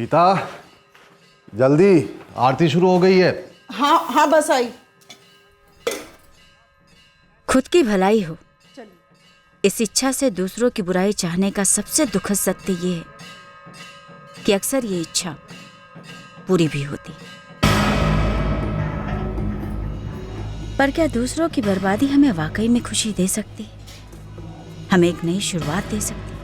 गीता जल्दी, आरती शुरू हो गई है। हाँ हाँ बस आई। खुद की भलाई हो, इस इच्छा से दूसरों की बुराई चाहने का सबसे दुखद सत्य ये है कि अक्सर ये इच्छा पूरी भी होती है। पर क्या दूसरों की बर्बादी हमें वाकई में खुशी दे सकती है? हमें एक नई शुरुआत दे सकती है?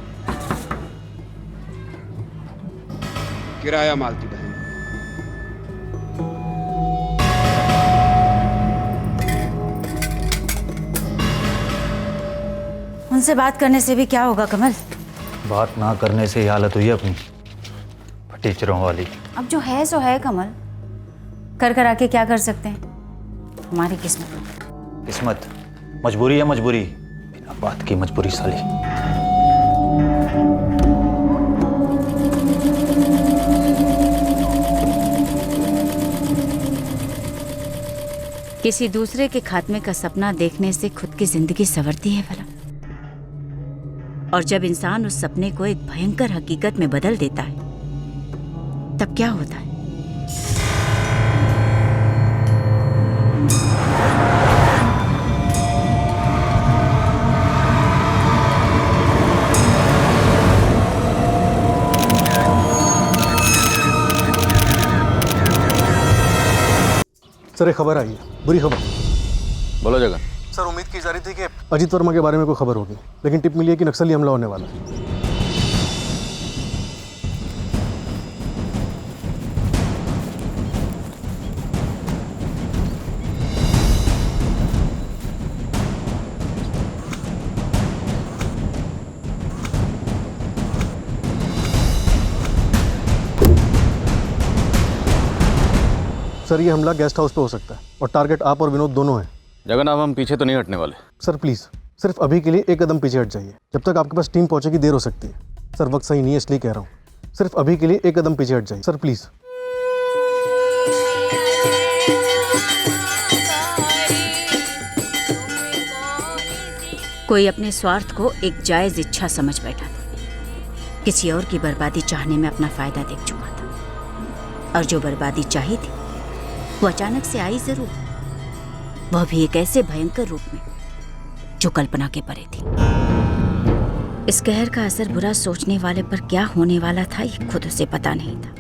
किराया मालती बहन। उनसे बात करने से भी क्या होगा कमल? बात ना करने से ही हालत हुई है अपनी टीचरों वाली। अब जो है सो है कमल, कर आके क्या कर सकते हैं? हमारी किस्मत। किस्मत, मजबूरी है मजबूरी, बिना बात की मजबूरी साली। किसी दूसरे के खात्मे का सपना देखने से खुद की जिंदगी संवरती है भला? और जब इंसान उस सपने को एक भयंकर हकीकत में बदल देता है तब क्या होता है? सर एक खबर आई है, बुरी खबर। बोलो जगन। सर उम्मीद की जा रही थी कि अजीत वर्मा के बारे में कोई खबर होगी, लेकिन टिप मिली है कि नक्सली हमला होने वाला है। सर ये हमला गेस्ट हाउस पे हो सकता है और टारगेट आप और विनोद दोनों हैं। जगन अब हम पीछे तो नहीं हटने वाले। सर प्लीज़ सिर्फ अभी के लिए एक कदम पीछे हट जाइए। जब तक आपके पास टीम पहुंचेगी देर हो सकती है। सर वक्त सही नहीं है इसलिए कह रहा हूँ। सिर्फ अभी के लिए एक कदम पीछे हट जाइए सर प्लीज़। कोई अपने स्वार्थ को एक जायज इच्छा समझ बैठा था। किसी और की बर्बादी चाहने में अपना फायदा देख चुका था। और जो बर्बादी चाही थी वो अचानक से आई जरूर, वह भी एक ऐसे भयंकर रूप में जो कल्पना के परे थी। इस कहर का असर बुरा सोचने वाले पर क्या होने वाला था ये खुद उसे पता नहीं था।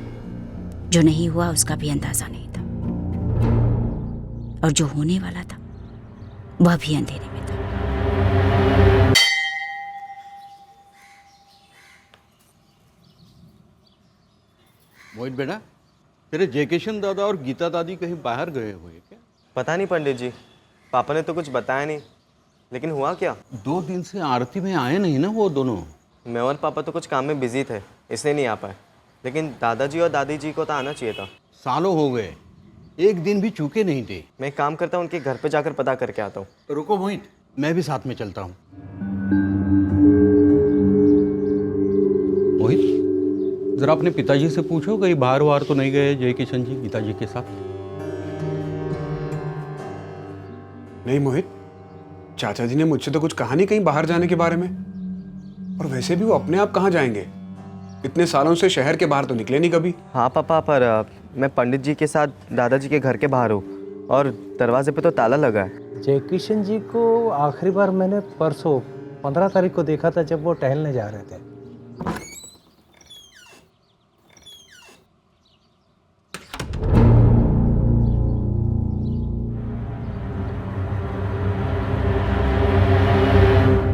जो नहीं हुआ उसका भी अंदाजा नहीं था, और जो होने वाला था वह भी अंधेरे में था। मोहित बेटा, तेरे जयकिशन दादा और गीता दादी कहीं बाहर गए हुए क्या? पता नहीं पंडित जी, पापा ने तो कुछ बताया नहीं। लेकिन हुआ क्या? 2 दिन से आरती में आए नहीं ना वो दोनों। मैं और पापा तो कुछ काम में बिजी थे इसलिए नहीं आ पाए, लेकिन दादाजी और दादी जी को तो आना चाहिए था। सालों हो गए, एक दिन भी चूके नहीं थे। मैं एक काम करता हूँ, उनके घर पे जाकर पता करके आता हूँ। तो रुको मोहित, मैं भी साथ में चलता हूँ। मोहित, जरा अपने पिताजी से पूछो कहीं बाहर वार तो नहीं गए जयकिशन जी गीता जी के साथ। नहीं मोहित, चाचा जी ने मुझसे तो कुछ कहा नहीं कहीं बाहर जाने के बारे में। और वैसे भी वो अपने आप कहाँ जाएंगे? इतने सालों से शहर के बाहर तो निकले नहीं कभी। हाँ पापा, पर मैं पंडित जी के साथ दादाजी के घर के बाहर हूँ और दरवाजे पे तो ताला लगा है। जयकिशन जी को आखिरी बार मैंने परसों 15 तारीख को देखा था जब वो टहलने जा रहे थे।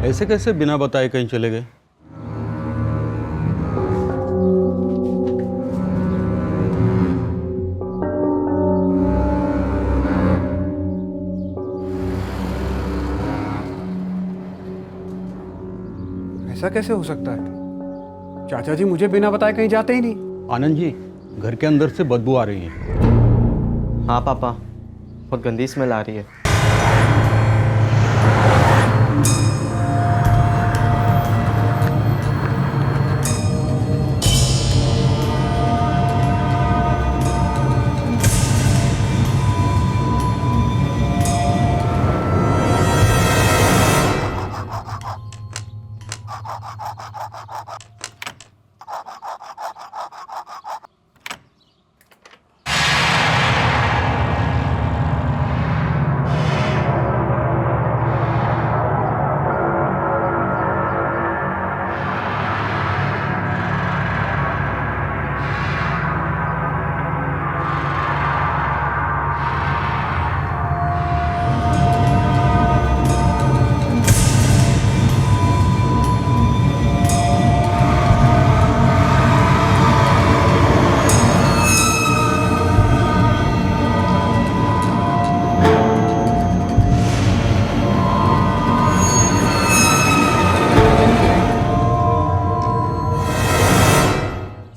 ऐसे कैसे बिना बताए कहीं चले गए? ऐसा कैसे हो सकता है? चाचा जी मुझे बिना बताए कहीं जाते ही नहीं। आनंद जी, घर के अंदर से बदबू आ रही है। हाँ पापा, बहुत गंदी स्मेल आ रही है।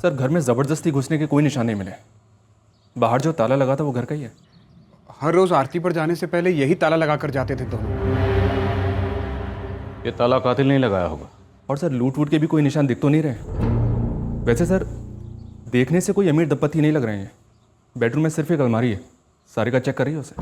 सर घर में ज़बरदस्ती घुसने के कोई निशान नहीं मिले। बाहर जो ताला लगा था वो घर का ही है। हर रोज आरती पर जाने से पहले यही ताला लगा कर जाते थे दोनों। ये ताला कातिल नहीं लगाया होगा। और सर लूट वूट के भी कोई निशान दिख तो नहीं रहे। वैसे सर देखने से कोई अमीर दंपति नहीं लग रहे हैं। बेडरूम में सिर्फ एक अलमारी है, सारे का चेक कर रही है उसे।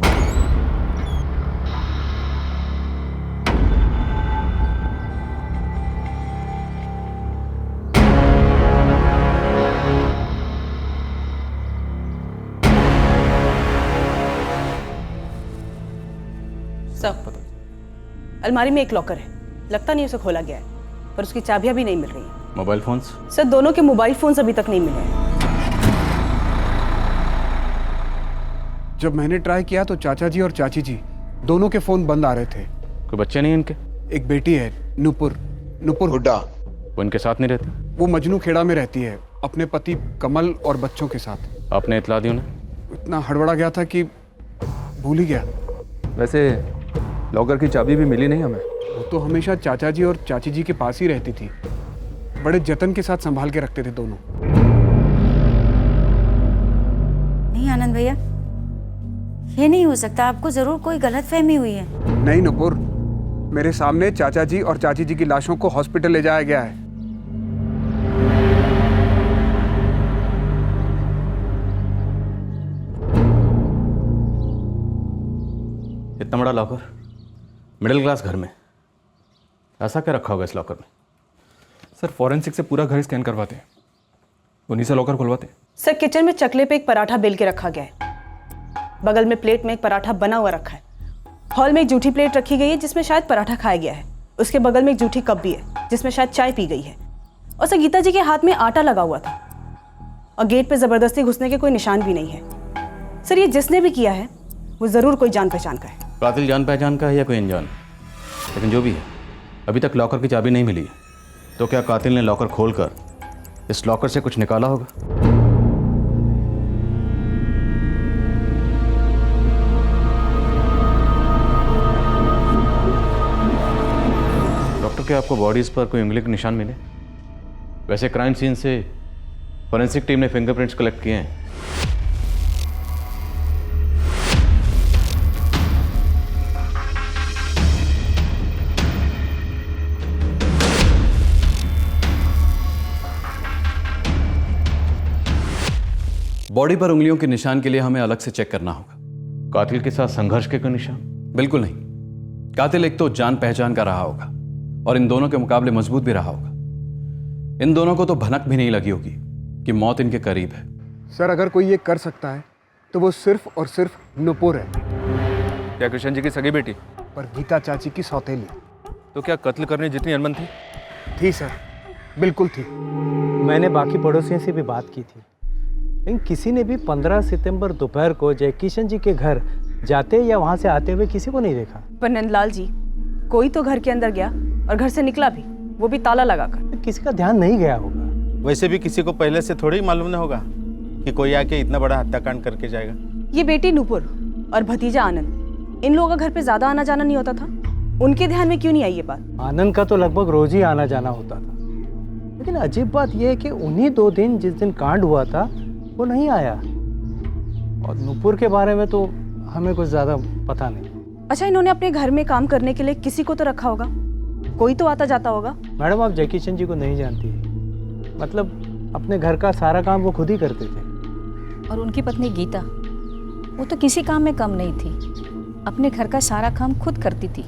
सर अलमारी में एक लॉकर है, लगता नहीं उसे खोला गया है, पर उसकी चाबियां भी नहीं मिल रही हैं। Mobile phones? सर दोनों के मोबाइल फोन्स अभी तक नहीं मिले हैं। जब मैंने ट्राई किया तो चाचा जी और चाची जी दोनों के फोन बंद आ रहे थे। कोई बच्चे नहीं इनके? एक बेटी है नुपुर हुड्डा। वो इनके साथ नहीं रहती? वो मजनू खेड़ा में रहती है अपने पति कमल और बच्चों के साथ। आपने इतला दी उन्हें? इतना हड़बड़ा गया था कि भूल ही गया। वैसे लॉकर की चाबी भी मिली नहीं हमें। वो तो हमेशा चाचा जी और चाची जी के पास ही रहती थी, बड़े जतन के साथ संभाल के रखते थे दोनों। नहीं आनंद भैया, ये नहीं हो सकता। आपको जरूर कोई गलतफहमी हुई है। नहीं नुपुर, मेरे सामने चाचा जी और चाची जी की लाशों को हॉस्पिटल ले जाया गया है। इतना बड़ा लॉकर मिडिल क्लास घर में, ऐसा क्या रखा होगा इस लॉकर में? सर फॉरेंसिक से पूरा घर स्कैन करवाते हैं, उन्हीं से लॉकर खुलवाते हैं। सर किचन में चकले पे एक पराठा बेल के रखा गया है, बगल में प्लेट में एक पराठा बना हुआ रखा है, हॉल में एक जूठी प्लेट रखी गई है जिसमें शायद पराठा खाया गया है, उसके बगल में एक जूठी कप भी है जिसमें शायद चाय पी गई है, और सर गीता जी के हाथ में आटा लगा हुआ था, और गेट पे जबरदस्ती घुसने के कोई निशान भी नहीं है। सर ये जिसने भी किया है वो जरूर कोई जान पहचान का है। कातिल जान पहचान का है या कोई अनजान? लेकिन जो भी है, अभी तक लॉकर की चाबी नहीं मिली है, तो क्या कातिल ने लॉकर खोलकर इस लॉकर से कुछ निकाला होगा? डॉक्टर, क्या आपको बॉडीज पर कोई उंगली के निशान मिले? वैसे क्राइम सीन से फॉरेंसिक टीम ने फिंगरप्रिंट्स कलेक्ट किए हैं। बॉडी पर उंगलियों के निशान के लिए हमें अलग से चेक करना होगा। कातिल के साथ संघर्ष के कोई निशान? बिल्कुल नहीं। कातिल एक तो जान पहचान का रहा होगा और इन दोनों के मुकाबले मजबूत भी रहा होगा। इन दोनों को तो भनक भी नहीं लगी होगी कि मौत इनके करीब है। सर अगर कोई ये कर सकता है तो वो सिर्फ और सिर्फ नुपुर है। क्या कृष्ण जी की सगी बेटी? पर गीता चाची की सौतेली। तो क्या कत्ल करने जितनी अनबन थी? थी सर, बिल्कुल थी। मैंने बाकी पड़ोसियों से भी बात की थी, लेकिन किसी ने भी 15 सितंबर दोपहर को जय किशन जी के घर जाते या वहां से आते हुए किसी को नहीं देखा। पर नंदलाल जी, कोई तो घर के अंदर गया और घर से निकला भी, वो भी ताला लगाकर। किसी का ध्यान नहीं गया होगा। वैसे भी किसी को पहले से थोड़ी मालूम नहीं होगा कि कोई आके इतना बड़ा हत्याकांड करके जाएगा। ये बेटी नुपुर और भतीजा आनंद, इन लोगों का घर पे ज्यादा आना जाना नहीं होता था, उनके ध्यान में क्यों नहीं आई ये बात? आनंद का तो लगभग रोज ही आना जाना होता था, लेकिन अजीब बात यह है कि उन्हीं 2 दिन जिस दिन कांड हुआ था वो नहीं आया। और नुपुर के बारे में तो हमें कुछ ज्यादा पता नहीं। अच्छा, इन्होंने अपने घर में काम करने के लिए किसी को तो रखा होगा, कोई तो आता जाता होगा। मैडम आप जय किशन जी को नहीं जानती है, मतलब अपने घर का सारा काम वो खुद ही करते थे। और उनकी पत्नी गीता, वो तो किसी काम में कम नहीं थी, अपने घर का सारा काम खुद करती थी।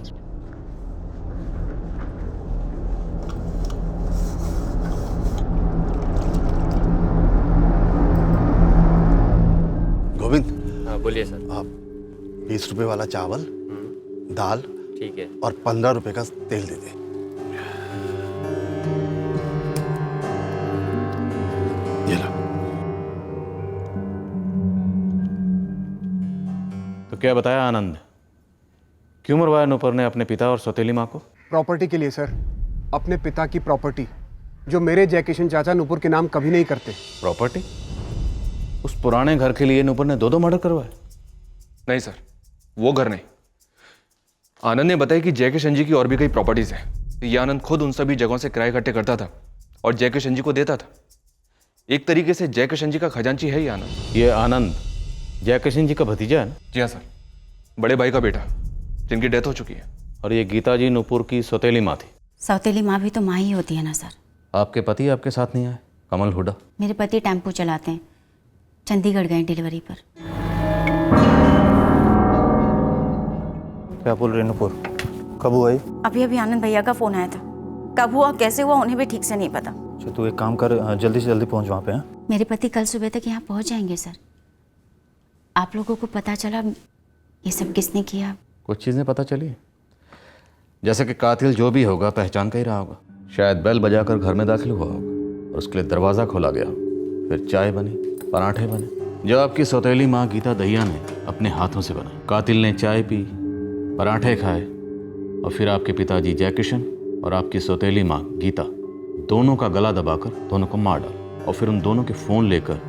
गोविंद। हाँ बोलिए सर। आप 20 रुपए वाला चावल, दाल, ठीक है, और 15 रुपए का तेल दे दे। ये लो। तो क्या बताया आनंद, क्यों मरवाया नुपुर ने अपने पिता और सौतेली माँ को? प्रॉपर्टी के लिए सर, अपने पिता की प्रॉपर्टी जो मेरे जय किशन चाचा नुपुर के नाम कभी नहीं करते। प्रॉपर्टी? उस पुराने घर के लिए नुपुर ने 2 मर्डर करवाए? नहीं सर, वो घर नहीं। आनंद ने बताया कि जय किशन जी की और भी कई प्रॉपर्टीज हैं। ये आनंद खुद उन सभी जगहों से किराए इकट्ठे करता था और जय किशन जी को देता था। एक तरीके से जयकिशन जी का खजांची है ही आनंद। ये आनंद जयकिशन जी का भतीजा है ना? जी हाँ सर, बड़े भाई का बेटा जिनकी डेथ हो चुकी है। और ये गीता जी नुपुर की सौतेली माँ थी। सौतेली माँ भी तो माँ ही होती है ना सर। आपके पति आपके साथ नहीं आए? कमल हुड्डा? मेरे पति टेम्पो चलाते हैं, चंडीगढ़ गए डिलीवरी पर। क्या बोल रहे नुपुर? कब हुआ ये? अभी अभी आनंद भैया का फ़ोन आया था। कब हुआ कैसे हुआ उन्हें भी ठीक से नहीं पता। अच्छा तू एक काम कर, जल्दी से जल्दी पहुंच वहाँ पे। हाँ मेरे पति कल सुबह तक यहाँ पहुँच जाएंगे सर। आप लोगों को पता चला ये सब किसने किया? कुछ चीज़ें पता चली, जैसे कि कातिल जो भी होगा पहचान का ही रहा होगा। शायद बेल बजाकर घर में दाखिल हुआ होगा और उसके लिए दरवाज़ा खोला गया, फिर चाय बनी, पराठे बने जो आपकी सौतेली माँ गीता दहिया ने अपने हाथों से बनाई। कातिल ने चाय पी, पराठे खाए और फिर आपके पिताजी जयकिशन और आपकी सौतेली माँ गीता दोनों का गला दबाकर दोनों को मार डाला और फिर उन दोनों के फ़ोन लेकर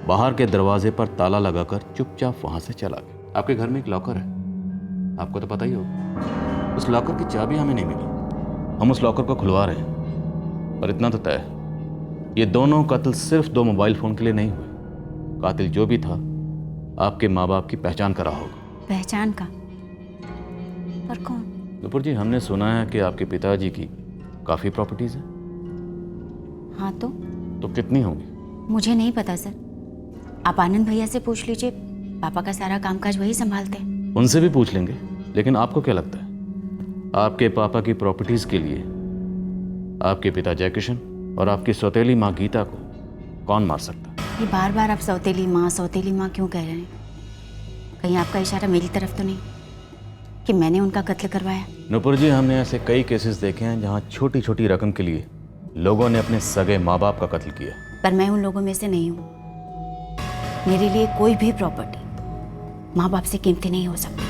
बाहर के दरवाजे पर ताला लगाकर चुपचाप वहाँ से चला गया। आपके घर में एक लॉकर है, आपको तो पता ही होगा। उस लॉकर की चाबी हमें नहीं मिली, हम उस लॉकर को खुलवा रहे हैं। और इतना तो तय है, ये दोनों कत्ल सिर्फ 2 मोबाइल फ़ोन के लिए नहीं हुए। कातिल जो भी था आपके माँ बाप की पहचान करा होगा। पहचान का? पर कौन? नुपुर जी, हमने सुना है कि आपके पिताजी की काफ़ी प्रॉपर्टीज़ हैं। हाँ तो कितनी होंगी? मुझे नहीं पता सर, आप आनंद भैया से पूछ लीजिए, पापा का सारा कामकाज वही संभालते हैं। उनसे भी पूछ लेंगे, लेकिन आपको क्या लगता है आपके पापा की प्रॉपर्टीज़ के लिए आपके पिता जयकिशन और आपकी सौतेली माँ गीता को कौन मार सकता है? ये बार बार आप सौतेली माँ क्यों कह रहे हैं? कहीं आपका इशारा मेरी तरफ तो नहीं कि मैंने उनका कत्ल करवाया? नुपुर जी, हमने ऐसे कई केसेस देखे हैं जहाँ छोटी छोटी रकम के लिए लोगों ने अपने सगे माँ बाप का कत्ल किया। पर मैं उन लोगों में से नहीं हूँ। मेरे लिए कोई भी प्रॉपर्टी माँ बाप से कीमती नहीं हो सकती।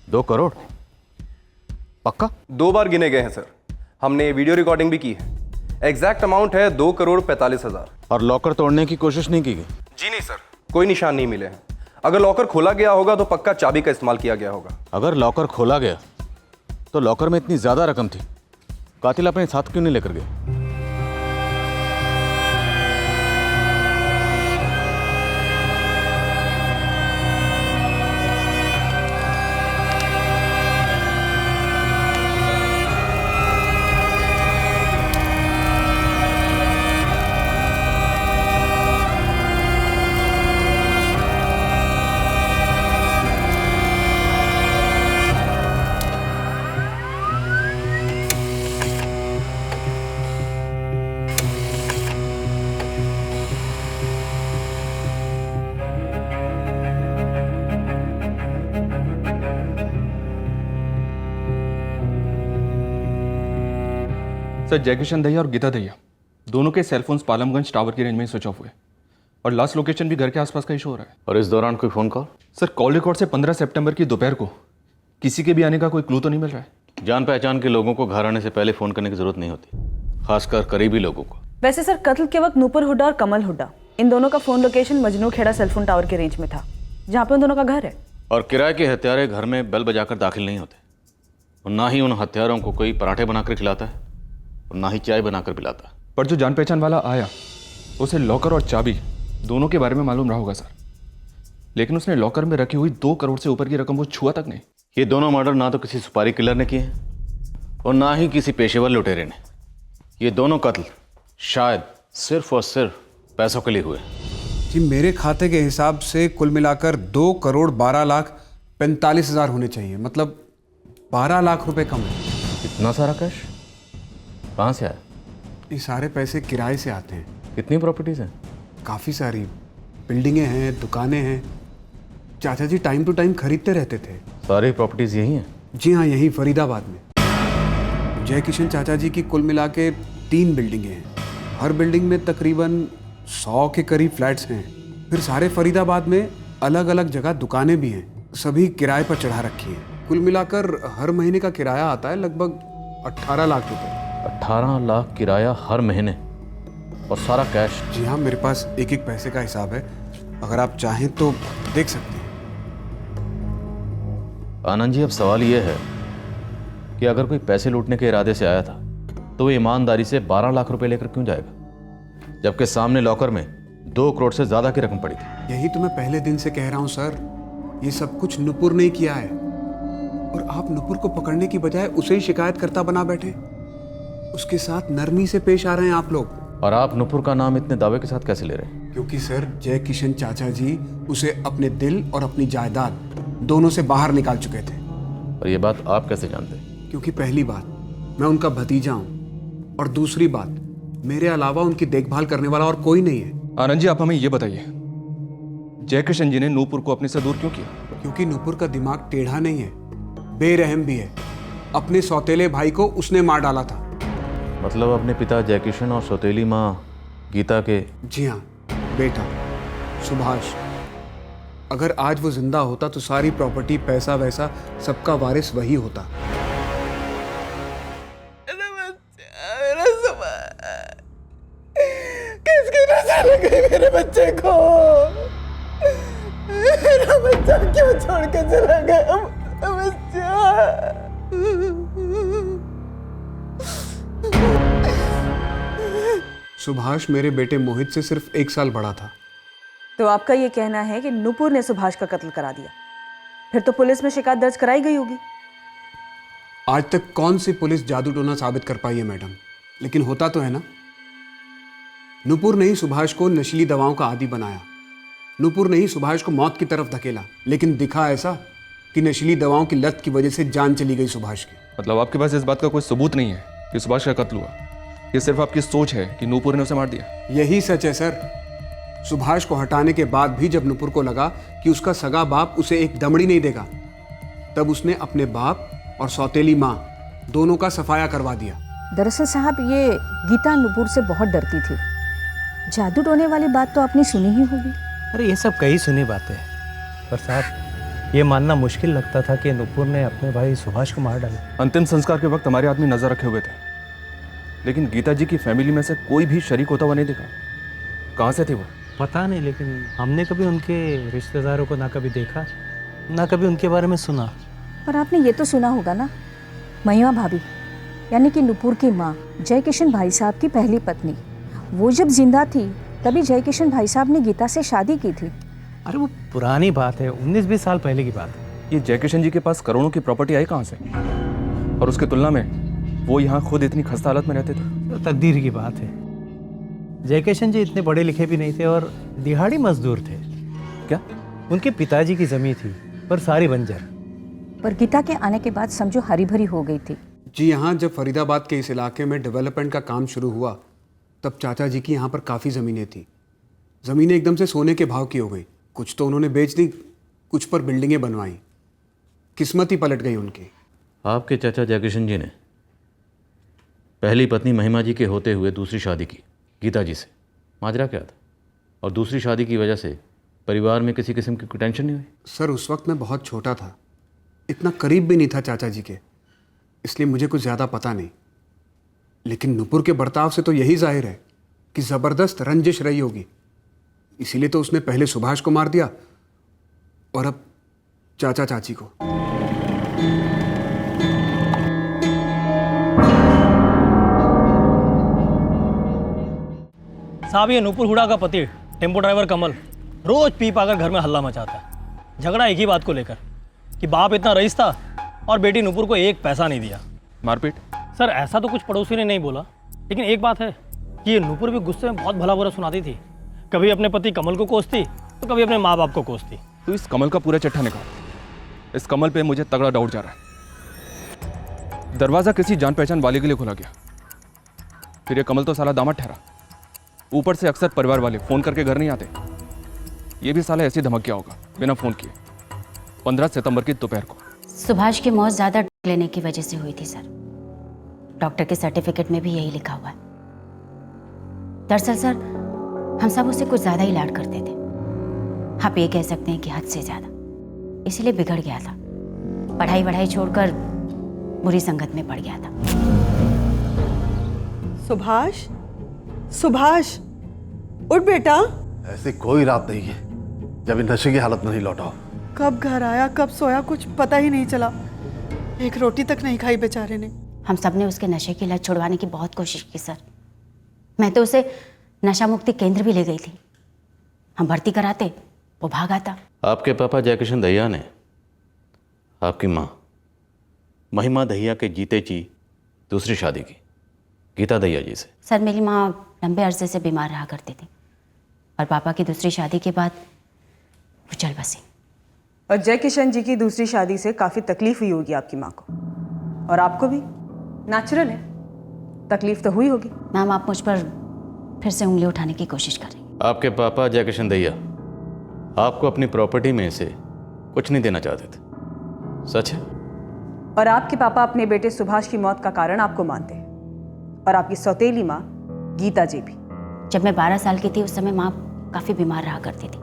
$2 करोड़ पक्का? 2 बार गिने गए हैं सर, हमने वीडियो रिकॉर्डिंग भी की है। एग्जैक्ट अमाउंट है 2,45,00,000। और लॉकर तोड़ने की कोशिश नहीं की गई? जी नहीं सर, कोई निशान नहीं मिले हैं। अगर लॉकर खोला गया होगा तो पक्का चाबी का इस्तेमाल किया गया होगा। अगर लॉकर खोला गया तो लॉकर में इतनी ज्यादा रकम थी, कातिल अपने साथ क्यों नहीं लेकर गए? सर, जयकिशन दहिया और गीता दहिया दोनों के सेलफोन्स पालमगंज टावर की रेंज में स्विच ऑफ हुए और लास्ट लोकेशन भी घर के आसपास का ही शो हो रहा है। और इस दौरान कोई phone call? Sir, call record से 15 सितंबर की दोपहर को किसी के भी आने का कोई क्लू तो नहीं मिल रहा है। जान पहचान के लोगों को घर आने से पहले फ़ोन करने की ज़रूरत नहीं होती, खासकर करीबी लोगों को। वैसे सर, कत्ल के वक्त नुपुर हुड्डा और कमल हुड्डा इन दोनों का phone location Majnu Khera cellphone tower के रेंज में था, जहाँ पे उन दोनों का घर है। और किराए के हत्यारे घर में बेल बजाकर दाखिल नहीं होते, और ना ही उन हत्यारों को कोई पराठे बनाकर खिलाता है और ना ही चाय बनाकर पिलाता है। पर जो जान पहचान वाला आया उसे लॉकर और चाबी दोनों के बारे में मालूम रहा होगा सर, लेकिन उसने लॉकर में रखी हुई 2 करोड़ से ऊपर की रकम वो छुआ तक नहीं। ये दोनों मर्डर ना तो किसी सुपारी किलर ने किए हैं और ना ही किसी पेशेवर लुटेरे ने। ये दोनों कत्ल शायद सिर्फ और सिर्फ पैसों के लिए हुए। जी, मेरे खाते के हिसाब से कुल मिलाकर 2,12,45,000 होने चाहिए, मतलब 12 लाख रुपए कम है। इतना सारा कैश कहाँ से आया? ये सारे पैसे किराए से आते हैं। कितनी प्रॉपर्टीज़ हैं? काफ़ी सारी बिल्डिंगें हैं, दुकानें हैं। चाचा जी टाइम टू टाइम खरीदते रहते थे। सारी प्रॉपर्टीज़ यही हैं? जी हाँ, यही फरीदाबाद में। जयकिशन चाचा जी की कुल मिला के 3 बिल्डिंगें हैं। हर बिल्डिंग में तकरीबन 100 के करीब फ्लैट्स हैं। फिर सारे फरीदाबाद में अलग अलग जगह दुकानें भी हैं। सभी किराए पर चढ़ा रखी है। कुल मिलाकर हर महीने का किराया आता है लगभग 18 लाख रुपए। 18 लाख किराया हर महीने और सारा कैश? जी हाँ, मेरे पास एक एक पैसे का हिसाब है, अगर आप चाहें तो देख सकते हैं। आनंद जी, अब सवाल यह है कि अगर कोई पैसे लूटने के इरादे से आया था तो वो ईमानदारी से 12 लाख रुपए लेकर क्यों जाएगा, जबकि सामने लॉकर में 2 करोड़ से ज्यादा की रकम पड़ी थी? यही तो मैं पहले दिन से कह रहा हूं सर, ये सब कुछ नुपुर ने किया है और आप नुपुर को पकड़ने की बजाय उसे ही शिकायतकर्ता बना बैठे। उसके साथ नरमी से पेश आ रहे हैं आप लोग। और आप नुपुर का नाम इतने दावे के साथ कैसे ले रहे हैं? क्योंकि सर, जय किशन चाचा जी उसे अपने दिल और अपनी जायदाद दोनों से बाहर निकाल चुके थे। और ये बात आप कैसे जानते हैं? क्योंकि पहली बात, मैं उनका भतीजा हूं, और दूसरी बात, मेरे अलावा उनकी देखभाल करने वाला और कोई नहीं है। आनंद जी, आप हमें ये बताइए, जयकिशन जी ने नूपुर को अपने से दूर क्यों किया? क्योंकि नूपुर का दिमाग टेढ़ा नहीं है, बेरहम भी है। अपने सौतेले भाई को उसने मार डाला था। मतलब अपने पिता जयकिशन और सौतेली माँ गीता के? जी हाँ, बेटा सुभाष। अगर आज वो जिंदा होता तो सारी प्रॉपर्टी, पैसा वैसा सबका वारिस वही होता। किसकी नजर लग गई मेरे बच्चे को? मेरा बच्चा क्यों छोड़ के चला गया? बच्चा। सुभाष मेरे बेटे मोहित से सिर्फ 1 साल बड़ा था। तो आपका ये कहना है कि नुपुर ने सुभाष का कत्ल करा दिया? फिर तो पुलिस में शिकायत दर्ज कराई गई होगी। आज तक कौन सी पुलिस जादू टोना साबित कर पाई है मैडम, लेकिन होता तो है ना। नुपुर ने ही सुभाष को नशीली दवाओं का आदी बनाया। नुपुर ने ही सुभाष को मौत की तरफ धकेला, लेकिन दिखा ऐसा कि नशीली दवाओं की लत की वजह से जान चली गई सुभाष की। मतलब आपके पास इस बात का कोई सबूत नहीं है कि सुभाष का कत्ल हुआ? ये सिर्फ आपकी सोच है कि नूपुर ने उसे मार दिया? यही सच है सर। सुभाष को हटाने के बाद भी जब नुपुर को लगा कि उसका सगा बाप उसे एक दमड़ी नहीं देगा, तब उसने अपने बाप और सौतेली माँ दोनों का सफाया करवा दिया। दरअसल साहब, ये गीता नुपुर से बहुत डरती थी। जादू टोने वाली बात तो आपने सुनी ही होगी। अरे ये सब कई सुनी बातें, पर साहब ये मानना मुश्किल लगता था कि नुपुर ने अपने भाई सुभाष को मार डाला। अंतिम संस्कार के वक्त हमारे आदमी नजर रखे हुए थे, लेकिन गीता जी की फैमिली में से कोई भी शरीक होता हुआ नहीं दिखा। कहाँ से थे वो? पता नहीं, लेकिन हमने कभी उनके रिश्तेदारों को ना कभी देखा, ना कभी उनके बारे में सुना। पर आपने ये तो सुना होगा ना, महिमा भाभी यानी कि नुपुर की माँ जयकिशन भाई साहब की पहली पत्नी, वो जब जिंदा थी तभी जयकिशन भाई साहब ने गीता से शादी की थी। अरे वो पुरानी बात है, 19-20 साल पहले की बात है। ये जयकिशन जी के पास करोड़ों की प्रॉपर्टी आई कहाँ से? और उसकी तुलना में वो यहाँ खुद इतनी खस्ता हालत में रहते थे। तो तकदीर की बात है। जयकिशन जी इतने पढ़े लिखे भी नहीं थे और दिहाड़ी मजदूर थे। क्या? उनके पिताजी की जमीन थी पर सारी बंजर। पर गीता के आने के बाद समझो हरी भरी हो गई थी। जी यहाँ, जब फरीदाबाद के इस इलाके में डेवलपमेंट का काम शुरू हुआ तब चाचा जी की यहाँ पर काफ़ी ज़मीनें थी। ज़मीनें एकदम से सोने के भाव की हो गई। कुछ तो उन्होंने बेच दी, कुछ पर बिल्डिंगें बनवाई। किस्मत ही पलट गई उनकी। आपके चाचा जयकिशन जी ने पहली पत्नी महिमा जी के होते हुए दूसरी शादी की गीता जी से। माजरा क्या था? और दूसरी शादी की वजह से परिवार में किसी किस्म की कोई टेंशन नहीं हुई? सर, उस वक्त मैं बहुत छोटा था, इतना करीब भी नहीं था चाचा जी के, इसलिए मुझे कुछ ज़्यादा पता नहीं। लेकिन नुपुर के बर्ताव से तो यही जाहिर है कि ज़बरदस्त रंजिश रही होगी, इसीलिए तो उसने पहले सुभाष को मार दिया और अब चाचा चाची को। साहब, ये नुपुर हुडा का पति टेम्पो ड्राइवर कमल रोज पी पाकर घर में हल्ला मचाता है। झगड़ा एक ही बात को लेकर कि बाप इतना रईस था और बेटी नुपुर को 1 पैसा नहीं दिया। मारपीट? सर, ऐसा तो कुछ पड़ोसी ने नहीं बोला, लेकिन एक बात है कि ये नुपुर भी गुस्से में बहुत भला बुरा सुनाती थी। कभी अपने पति कमल को कोसती तो कभी अपने माँ बाप को कोसती। तो इस कमल का पूरा चिट्ठा निकाल। इस कमल पे मुझे तगड़ा डाउट जा रहा है। दरवाज़ा किसी जान पहचान वाले के लिए खोला गया, फिर ये कमल तो साला दामाद ठहरा। ऊपर से अक्सर परिवार वाले फ़ोन करके घर नहीं आते। ये भी साला ऐसे धमक गया होगा बिना फ़ोन किए 15 सितंबर की दोपहर को। सुभाष की मौत ज़्यादा ड्रग लेने की वजह से हुई थी सर। डॉक्टर के सर्टिफिकेट में भी यही लिखा हुआ है। दरअसल सर, हम सब उसे कुछ ज़्यादा ही लाड करते थे। आप ये कह सकते हैं कि हद से ज़्यादा। इसलिए बिगड़ गया था, पढ़ाई वढ़ाई छोड़कर बुरी संगत में पड़ गया था। सुभाष, सुभाष, उठ बेटा। ऐसी कोई रात नहीं है जब इन नशे की हालत में नहीं लौटा हो। कब घर आया, कब सोया, कुछ पता ही नहीं चला। एक रोटी तक नहीं खाई बेचारे ने। हम सब ने उसके नशे की लत छुड़वाने की बहुत कोशिश की सर। मैं तो उसे नशा मुक्ति केंद्र भी ले गई थी। हम भर्ती कराते, वो भाग आता। आपके पापा जयकिशन दहिया ने आपकी माँ महिमा दहिया के जीते जी दूसरी शादी की गीता दहिया जी से। सर मेरी माँ लंबे अरसे से बीमार रहा करती थी और पापा की दूसरी शादी के बाद वो चल बसी। और जयकिशन जी की दूसरी शादी से काफ़ी तकलीफ हुई होगी आपकी माँ को, और आपको भी। नेचुरल है, तकलीफ तो हुई होगी। मैम आप मुझ पर फिर से उंगली उठाने की कोशिश कर रही हैं। आपके पापा जयकिशन दहिया आपको अपनी प्रॉपर्टी में से कुछ नहीं देना चाहते थे, सच है? और आपके पापा अपने बेटे सुभाष की मौत का कारण आपको मानते हैं, और आपकी सौतेली माँ गीता जी भी। जब मैं 12 साल की थी उस समय माँ काफ़ी बीमार रहा करती थी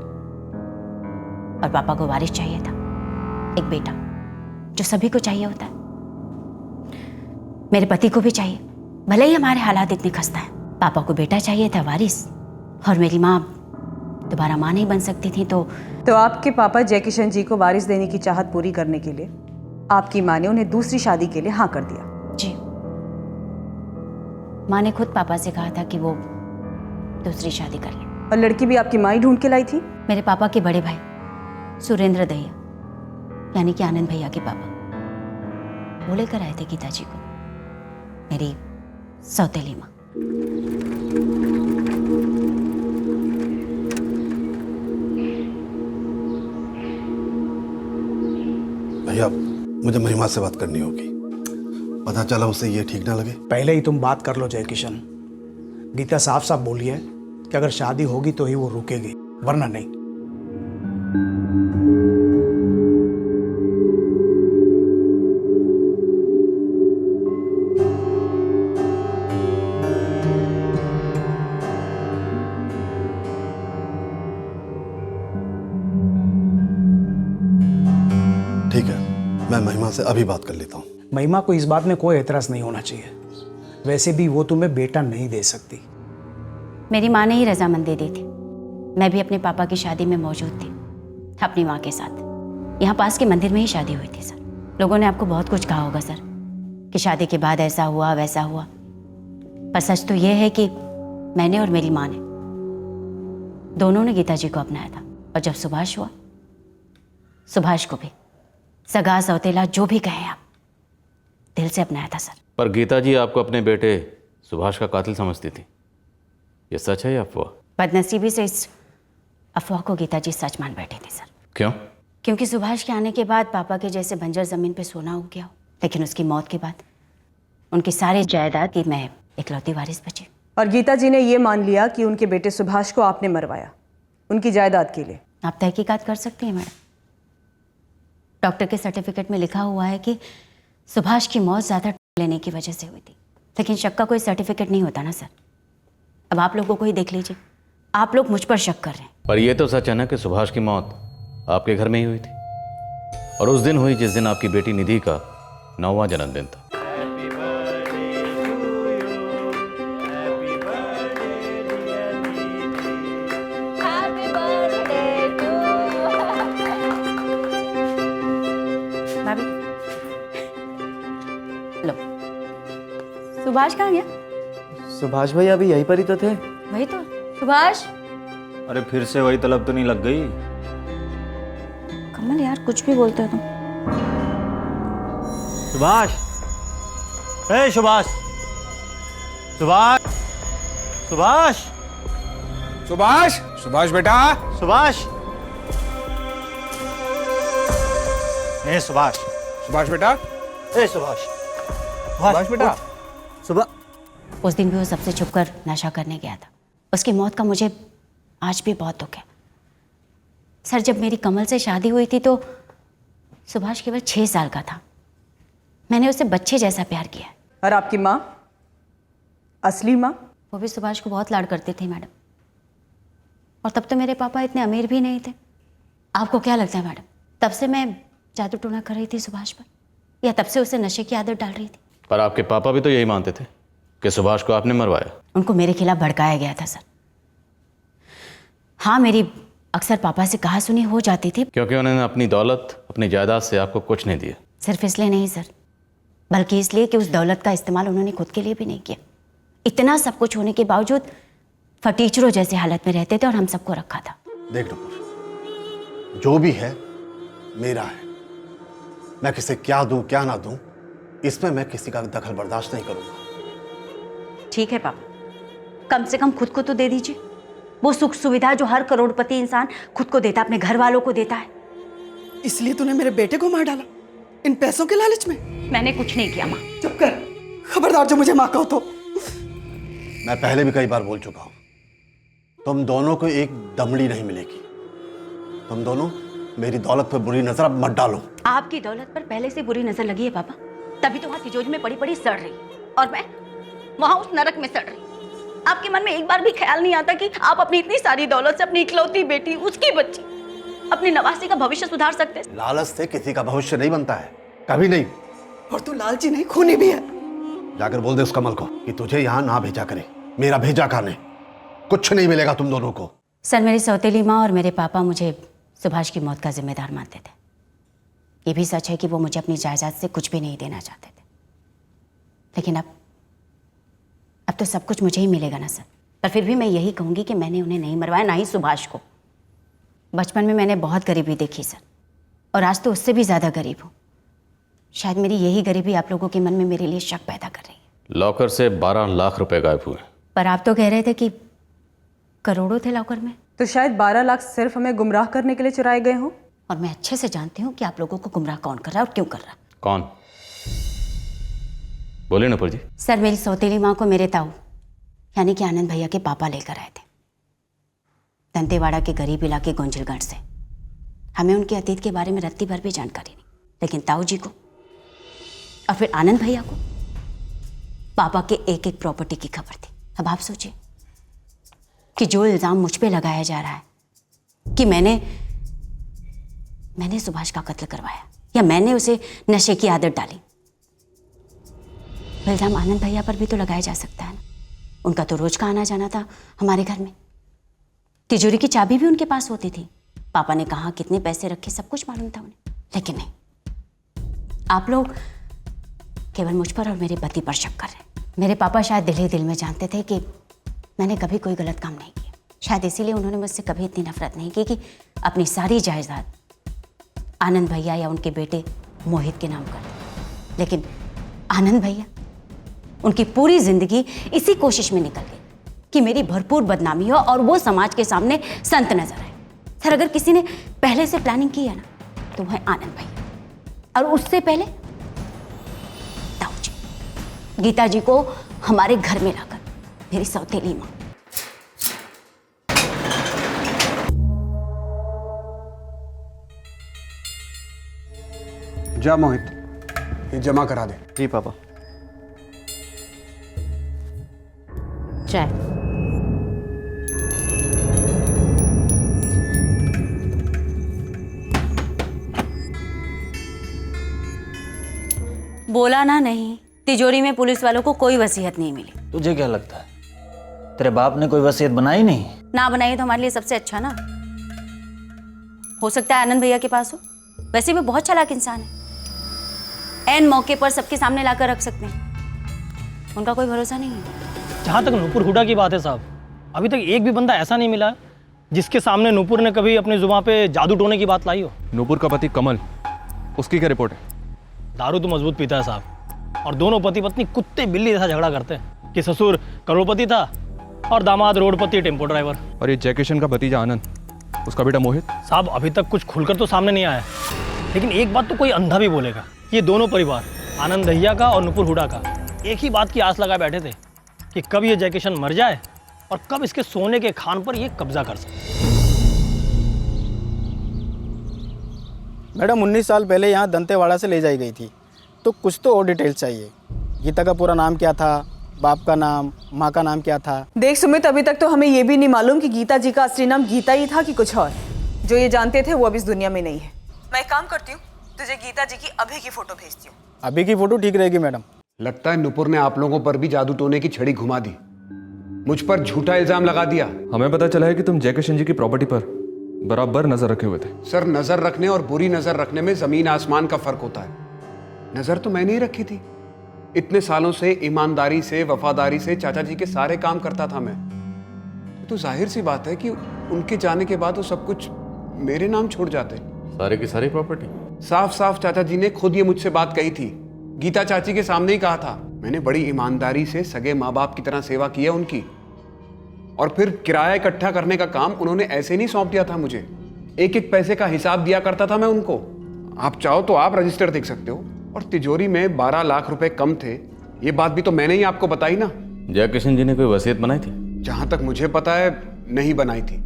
और पापा को वारिस चाहिए था, एक बेटा, जो सभी को चाहिए होता है। मेरे पति को भी चाहिए, भले ही हमारे हालात इतने खस्ता हैं। पापा को बेटा चाहिए था वारिस, और मेरी माँ दोबारा माँ नहीं बन सकती थी। तो आपके पापा जयकिशन जी को वारिस देने की चाहत पूरी करने के लिए आपकी माँ ने उन्हें दूसरी शादी के लिए हाँ कर दिया। जी, माँ ने खुद पापा से कहा था कि वो दूसरी शादी कर ले। और लड़की भी आपकी माँ ही ढूंढ के लाई थी? मेरे पापा के बड़े भाई सुरेंद्र दहिया, यानी कि आनंद भैया के पापा, वो लेकर आए थे गीता जी को, मेरी सौतेली माँ। भैया मुझे महिमा से बात करनी होगी। पता चला उसे ये ठीक ना लगे। पहले ही तुम बात कर लो जयकिशन। गीता साफ साफ बोली है कि अगर शादी होगी तो ही वो रुकेगी, वरना नहीं। ठीक है, मैं महिमा से अभी बात कर लेता हूँ। महिमा को इस बात में कोई एतराज नहीं होना चाहिए। वैसे भी वो तुम्हें बेटा नहीं दे सकती। मेरी माँ ने ही रजामंदी दी थी। मैं भी अपने पापा की शादी में मौजूद थी, अपनी माँ के साथ। यहाँ पास के मंदिर में ही शादी हुई थी सर। लोगों ने आपको बहुत कुछ कहा होगा सर, कि शादी के बाद ऐसा हुआ वैसा हुआ, पर सच तो ये है कि मैंने और मेरी माँ ने दोनों ने गीता जी को अपनाया था। और जब सुभाष हुआ, सुभाष को भी सगा सौतेला जो भी कहें आप, दिल से अपनाया था सर। पर गीता जी आपको अपने बेटे सुभाष का कातिल समझती थी, ये सच है या अफवाह? बदनसीबी से इस अफवाह को गीता जी सच मान बैठे थे सर। क्यों? क्योंकि सुभाष के आने के बाद पापा के जैसे बंजर जमीन पे सोना उग गया हो, लेकिन उसकी मौत के बाद उनकी सारी जायदाद की मैं इकलौती वारिस बची। और गीता जी ने ये मान लिया कि उनके बेटे सुभाष को आपने मरवाया उनकी जायदाद के लिए। आप तहकीकात कर सकती हैं मैडम। डॉक्टर के सर्टिफिकेट में लिखा हुआ है कि सुभाष की मौत ज़्यादा लेने की वजह से हुई थी, लेकिन शक का कोई सर्टिफिकेट नहीं होता ना सर। अब आप लोगों को ही देख लीजिए, आप लोग मुझ पर शक कर रहे हैं। पर यह तो सच है ना कि सुभाष की मौत आपके घर में ही हुई थी, और उस दिन हुई जिस दिन आपकी बेटी निधि का 9वां जन्मदिन था। भाभी लो। सुभाष कहाँ गया? सुभाष भैया अभी यहीं पर ही तो थे। वही तो। सुभाष, अरे फिर से वही तलब तो नहीं लग गई? कमल यार कुछ भी बोलते हो तुम। सुभाष, हे सुभाष, सुभाष, सुभाष, सुभाष, सुभाष बेटा, सुभाष, हे सुभाष, सुभाष बेटा, हे सुभाष, सुभाष बेटा। सुबह उस दिन भी वो सबसे छुपकर नशा करने गया था। उसकी मौत का मुझे आज भी बहुत दुख है सर। जब मेरी कमल से शादी हुई थी तो सुभाष केवल 6 साल का था। मैंने उसे बच्चे जैसा प्यार किया। और आपकी माँ, असली माँ? वो भी सुभाष को बहुत लाड करती थी मैडम। और तब तो मेरे पापा इतने अमीर भी नहीं थे। आपको क्या लगता है मैडम, तब से मैं जादू टोना कर रही थी सुभाष पर, या तब से उसे नशे की आदत डाल रही थी? पर आपके पापा भी तो यही मानते थे कि सुभाष को आपने मरवाया। उनको मेरे खिलाफ भड़काया गया था सर। हाँ, मेरी अक्सर पापा से कहा सुनी हो जाती थी। क्योंकि उन्होंने अपनी दौलत, अपनी जायदाद से आपको कुछ नहीं दिया। सिर्फ इसलिए नहीं सर, बल्कि इसलिए कि उस दौलत का इस्तेमाल उन्होंने खुद के लिए भी नहीं किया। इतना सब कुछ होने के बावजूद फटीचरों जैसे हालत में रहते थे और हम सबको रखा था। देख नुपुर, जो भी है मेरा है। मैं किसे क्या दूं क्या ना दूं, इसमें मैं किसी का दखल बर्दाश्त नहीं करूंगा। ठीक है पापा, कम से कम खुद को तो दे दीजिए वो सुख सुविधा जो हर करोड़पति इंसान खुद को देता, अपने घर वालों को देता है। इसलिए तूने मेरे बेटे को मार डाला इन पैसों के लालच में? मैंने कुछ नहीं किया माँ। चुप कर, खबरदार जो मुझे माँ कहो तो। मैं पहले भी कई बार बोल चुका हूं, तुम दोनों को एक दमड़ी नहीं मिलेगी। तुम दोनों मेरी दौलत पर बुरी नजर अब मत डालो। आपकी दौलत पर पहले से बुरी नजर लगी है पापा, तभी तो वहां तिजोरी में पड़ी पड़ी सड़ रही, और मैं वहां उस नरक में सड़ रही। आपके मन में एक बार भी ख्याल नहीं आता कि आप अपनी इतनी सारी दौलत से अपनी इकलौती बेटी, उसकी बच्ची, अपनी नवासी का भविष्य सुधार सकते हैं? लालच से किसी का भविष्य नहीं बनता है, कभी नहीं। और तू लालची नहीं, खूनी भी है। जाकर बोल दे उस कमल को कि तुझे यहाँ ना भेजा करे, मेरा भेजा खाने। कुछ नहीं मिलेगा तुम दोनों को। सर, मेरी सौतेली माँ और मेरे पापा मुझे सुभाष की मौत का जिम्मेदार मानते थे। ये भी सच है कि वो मुझे अपनी जायदाद से कुछ भी नहीं देना चाहते थे, लेकिन अब तो सब कुछ मुझे ही मिलेगा ना सर। पर फिर भी मैं यही कहूंगी कि मैंने उन्हें नहीं मरवाया, ना ही सुभाष को। बचपन में मैंने बहुत गरीबी देखी सर, और आज तो उससे भी ज्यादा गरीब हूँ। शायद मेरी यही गरीबी आप लोगों के मन में मेरे लिए शक पैदा कर रही है। लॉकर से 12 लाख रुपए गायब हुए। पर आप तो कह रहे थे कि करोड़ों थे लॉकर में। तो शायद 12 लाख सिर्फ हमें गुमराह करने के लिए चुराए गए हों। और मैं अच्छे से जानती हूँ कि आप लोगों को गुमराह कौन कर रहा है और क्यों कर रहा है। कौन? बोले नुपुर जी। सर, मेरी सौतेली माँ को मेरे ताऊ यानी कि आनंद भैया के पापा लेकर आए थे दंतेवाड़ा के गरीब इलाके गोंजलगढ़ से। हमें उनके अतीत के बारे में रत्ती भर भी जानकारी नहीं, लेकिन ताऊ जी को और फिर आनंद भैया को पापा के एक एक प्रॉपर्टी की खबर थी। अब आप सोचिए कि जो इल्जाम मुझ पे लगाया जा रहा है कि मैंने सुभाष का कत्ल करवाया या मैंने उसे नशे की आदत डाली, इल्जाम आनंद भैया पर भी तो लगाया जा सकता है ना। उनका तो रोज का आना जाना था हमारे घर में, तिजोरी की चाबी भी उनके पास होती थी। पापा ने कहा कितने पैसे रखे सब कुछ मालूम था उन्हें, लेकिन नहीं, आप लोग केवल मुझ पर और मेरे पति पर शक कर रहे हैं। मेरे पापा शायद दिल ही दिल में जानते थे कि मैंने कभी कोई गलत काम नहीं किया। शायद इसीलिए उन्होंने मुझसे कभी इतनी नफरत नहीं की कि अपनी सारी जायदाद आनंद भैया या उनके बेटे मोहित के नाम कर दी। लेकिन आनंद भैया, उनकी पूरी जिंदगी इसी कोशिश में निकल गई कि मेरी भरपूर बदनामी हो और वो समाज के सामने संत नजर आए। सर, अगर किसी ने पहले से प्लानिंग की है ना, तो वह है आनंद भैया, और उससे पहले ताऊ जी, गीता जी को हमारे घर में लाकर मेरी सौतेली माँ। जा मोहित, ये जमा करा दे। जी पापा। चाय। बोला ना नहीं, तिजोरी में पुलिस वालों को कोई वसीयत नहीं मिली। तुझे क्या लगता है तेरे बाप ने कोई वसीयत बनाई नहीं? ना बनाई तो हमारे लिए सबसे अच्छा ना। हो सकता है आनंद भैया के पास हो, वैसे भी बहुत चालाक इंसान है, ऐन मौके पर सबके सामने लाकर रख सकते हैं। उनका कोई भरोसा नहीं है। जहाँ तक नुपुर हुडा की बात है साहब, अभी तक एक भी बंदा ऐसा नहीं मिला जिसके सामने नुपुर ने कभी अपनी जुबान पे जादू टोने की बात लाई हो। नुपुर का पति कमल, उसकी क्या रिपोर्ट है? दारू तो मजबूत पीता है साहब, और दोनों पति पत्नी कुत्ते बिल्ली जैसा झगड़ा करते हैं कि ससुर करोड़पति था और दामाद रोडपति टेम्पो ड्राइवर। और ये जयकिशन का भतीजा आनंद, उसका बेटा मोहित? साहब, अभी तक कुछ खुलकर तो सामने नहीं आया, लेकिन एक बात तो कोई अंधा भी बोलेगा, ये दोनों परिवार आनंद दहिया का और नुपुर हुडा का एक ही बात की आस लगाए बैठे थे कि कब ये जयकिशन मर जाए और कब इसके सोने के खान पर ये कब्जा कर सके। मैडम 19 साल पहले यहाँ दंतेवाड़ा से ले जाई गई थी, तो कुछ तो और डिटेल्स चाहिए। गीता का पूरा नाम क्या था, बाप का नाम, माँ का नाम क्या था? देख सुमित, अभी तक तो हमें ये भी नहीं मालूम कि गीता जी का असली नाम गीता ही था कि कुछ और। जो ये जानते थे वो अब इस दुनिया में नहीं है। मैं एक काम करती हूँ, तुझे गीता जी की अभी की फोटो भेजती हूँ। अभी की फोटो ठीक रहेगी मैडम। लगता है नुपुर ने आप लोगों पर भी जादू टोने की छड़ी घुमा दी, मुझ पर झूठा इल्जाम लगा दिया। हमें पता चला है कि तुम जयकिशन जी की प्रॉपर्टी पर बराबर नजर रखे हुए थे। सर, नजर रखने और बुरी नजर रखने में जमीन आसमान का फर्क होता है। नजर तो मैंने ही रखी थी। इतने सालों से ईमानदारी से, वफादारी से चाचा जी के सारे काम करता था मैं। तो जाहिर सी बात है कि उनके जाने के बाद वो सब कुछ मेरे नाम छोड़ जाते। सारे की सारी प्रॉपर्टी? साफ साफ चाचा जी ने खुद ये मुझसे बात कही थी, गीता चाची के सामने ही कहा था। मैंने बड़ी ईमानदारी से सगे माँ बाप की तरह सेवा की है उनकी, और फिर किराया इकट्ठा करने का काम उन्होंने ऐसे नहीं सौंप दिया था मुझे। एक एक पैसे का हिसाब दिया करता था मैं उनको। आप चाहो तो आप रजिस्टर देख सकते हो। और तिजोरी में 12 लाख रुपए कम थे, ये बात भी तो मैंने ही आपको बताई ना। जयकिशन जी ने कोई वसीयत बनाई थी? जहां तक मुझे पता है नहीं बनाई थी,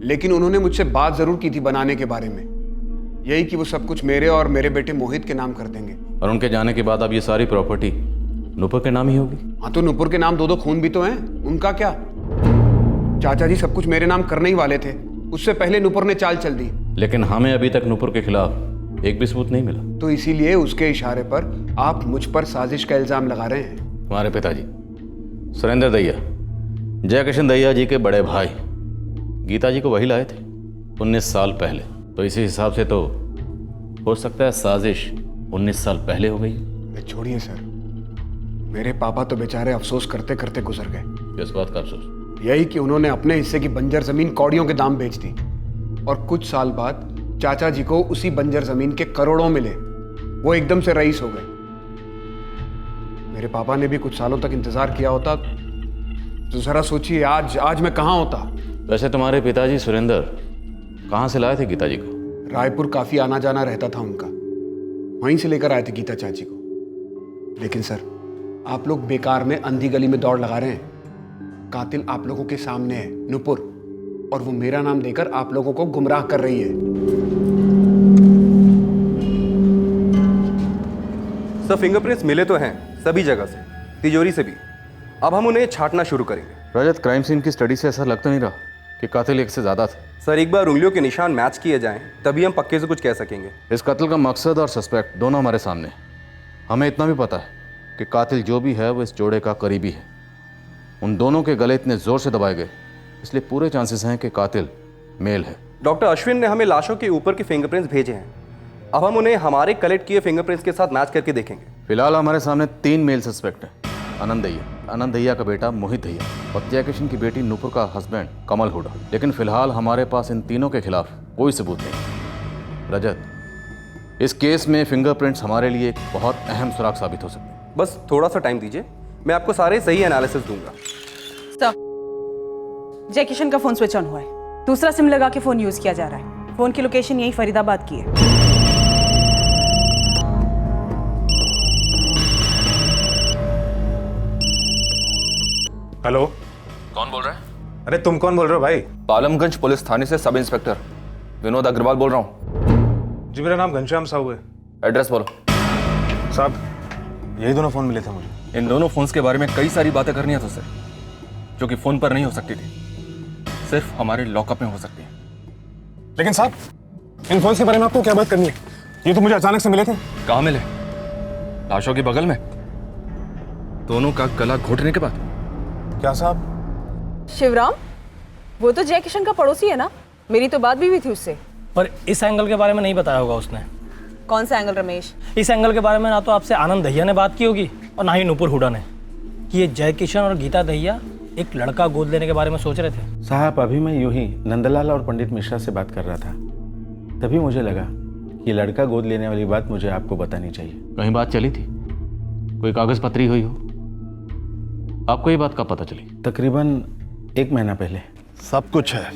लेकिन उन्होंने मुझसे बात जरूर की थी बनाने के बारे में, यही कि वो सब कुछ मेरे और मेरे बेटे मोहित के नाम कर देंगे। और उनके जाने के बाद अब ये सारी प्रॉपर्टी नुपुर के नाम ही होगी? हाँ, तो नुपुर के नाम 2-2 खून भी तो हैं, उनका क्या? चाचा जी सब कुछ मेरे नाम करने ही वाले थे, उससे पहले नुपुर ने चाल चल दी। लेकिन हमें अभी तक नुपुर के खिलाफ एक भी सबूत नहीं मिला। तो इसीलिए उसके इशारे पर आप मुझ पर साजिश का इल्जाम लगा रहे हैं। तुम्हारे पिताजी सुरेंद्र दहिया, जयकिशन दहिया जी के बड़े भाई, गीता जी को वही लाए थे 19 साल पहले। तो इसी हिसाब से तो हो सकता है साजिश 19 साल पहले हो गई। छोड़िए सर, मेरे पापा तो बेचारे अफसोस करते करते गुजर गए। किस बात का अफसोस? यही कि उन्होंने अपने हिस्से की बंजर जमीन कौड़ियों के दाम बेच दी, और कुछ साल बाद चाचा जी को उसी बंजर जमीन के करोड़ों मिले। वो एकदम से रईस हो गए। मेरे पापा ने भी कुछ सालों तक इंतजार किया होता तो जरा सोचिए आज मैं कहाँ होता। वैसे तुम्हारे पिताजी सुरेंद्र कहाँ से लाए थे गीता जी को? रायपुर काफी आना जाना रहता था उनका, वहीं से लेकर आए थे गीता चाची को। लेकिन सर, आप लोग बेकार में अंधी गली में दौड़ लगा रहे हैं। कातिल आप लोगों के सामने है, नुपुर, और वो मेरा नाम देकर आप लोगों को गुमराह कर रही है। सब फिंगरप्रिंट्स मिले तो हैं सभी जगह से, तिजोरी से भी। अब हम उन्हें छांटना शुरू करेंगे। रजत, क्राइम सीन की स्टडी से ऐसा लगता नहीं रहा कि कातिल एक से ज्यादा थे। सर, एक बार उंगलियों के निशान मैच किए जाएं तभी हम पक्के से कुछ कह सकेंगे। इस कत्ल का मकसद और सस्पेक्ट दोनों हमारे सामने हैं। हमें इतना भी पता है कि कातिल जो भी है वो इस जोड़े का करीबी है। उन दोनों के गले इतने जोर से दबाए गए, इसलिए पूरे चांसेस हैं कि कातिल मेल है। डॉक्टर अश्विन ने हमें लाशों के ऊपर के फिंगरप्रिंट्स भेजे हैं। अब हम उन्हें हमारे कलेक्ट किए फिंगरप्रिंट्स के साथ मैच करके देखेंगे। फिलहाल हमारे सामने 3 मेल सस्पेक्ट हैं। आनंद दहिया का बेटा मोहित दहिया और जयकिशन की बेटी नुपुर का हस्बैंड कमल हुडा। लेकिन फिलहाल हमारे पास इन तीनों के खिलाफ कोई सबूत नहीं। रजत, इस केस में फिंगरप्रिंट्स हमारे लिए एक बहुत अहम सुराग साबित हो सकते हैं। बस थोड़ा सा टाइम दीजिए, मैं आपको सारे सही एनालिसिस दूंगा। सर, जयकिशन का फोन स्विच ऑन हुआ है, दूसरा सिम लगा के फोन यूज किया जा रहा है। फोन की लोकेशन यही फरीदाबाद की है। हेलो, कौन बोल रहा है? अरे तुम कौन बोल रहे हो भाई? पालमगंज पुलिस थाने से सब इंस्पेक्टर विनोद अग्रवाल बोल रहा हूँ। जी, मेरा नाम घनश्याम साहू है। एड्रेस बोलो। साहब, यही दोनों फोन मिले थे मुझे। इन दोनों फोन्स के बारे में कई सारी बातें करनी है तुझसे, जो कि फोन पर नहीं हो सकती थी, सिर्फ हमारे लॉकअप में हो सकती है। लेकिन साहब, इन फोन्स के बारे में आपको क्या बात करनी है? ये तो मुझे अचानक से मिले थे। कहाँ मिले? लाशों के बगल में, दोनों का गला घोटने के बाद। क्या साहब? शिवराम, वो तो जयकिशन का पड़ोसी है ना, मेरी तो बात भी हुई थी उससे। पर इस एंगल के बारे में नहीं बताया होगा उसने। कौन सा एंगल रमेश? इस एंगल के बारे में ना तो आपसे आनंद दहिया ने बात की होगी और ना ही नुपुर हुडा ने, कि ये जयकिशन और गीता दहिया एक लड़का गोद लेने के बारे में सोच रहे थे। साहब, अभी मैं यूं ही नंदलाल और पंडित मिश्रा से बात कर रहा था, तभी मुझे लगा कि लड़का गोद लेने वाली बात मुझे आपको बतानी चाहिए। कहीं बात चली थी? कोई कागज पत्री हुई हो? आपको ये बात कब पता चली? तकरीबन 1 महीना पहले। सब कुछ है,